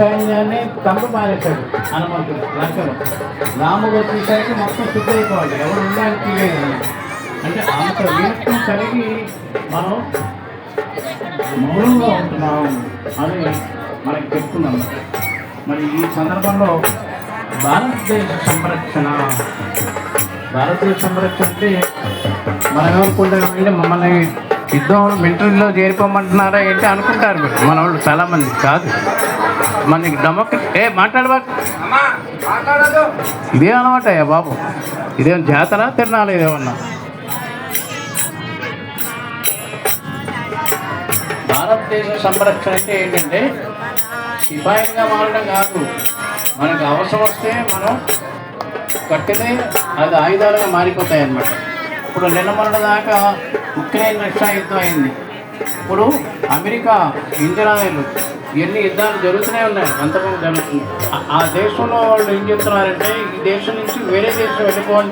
సైన్యాన్ని తండ్రి మారేశాడు హనుమంతుడు లంకలో. రాముడు వచ్చేసరికి మొత్తం శుద్ధి అయిపోవాలి, ఎవరు ఉండడానికి లేదు. అంటే అంత వీరత్వం కలిగి మనం మౌనంగా ఉంటున్నాం అని మనకి చెప్తున్నాం. మరి ఈ సందర్భంలో భారతదేశ సంరక్షణ అంటే మనం ఏమనుకుంటామంటే మమ్మల్ని యుద్ధం మిలిటరీలో చేరిపోమంటున్నారా ఏంటి అనుకుంటారు మీరు, మన వాళ్ళు చాలామంది. కాదు, మనకి మాట్లాడబాకు, ఇదే అనమాట బాబు. ఇదేం జాతర తిరణాలు ఇదేమన్నా. భారతదేశ సంరక్షణ అంటే ఏంటంటే సిపాయిగా మారడం కాదు, మనకు అవసరం వస్తే మనం కట్టినే అది ఆయుధాలుగా మారిపోతాయి అన్నమాట. ఇప్పుడు నిన్న మొన్న దాకా ఉక్రెయిన్ రష్యా యుద్ధం అయింది. ఇప్పుడు అమెరికా ఇజ్రాయెల్ ఇవన్నీ యుద్ధాలు జరుగుతూనే ఉన్నాయి, అంతకుముందు జరుగుతుంది. ఆ దేశంలో వాళ్ళు ఏం చెప్తున్నారంటే ఈ దేశం నుంచి వేరే దేశం వెళ్ళిపోండి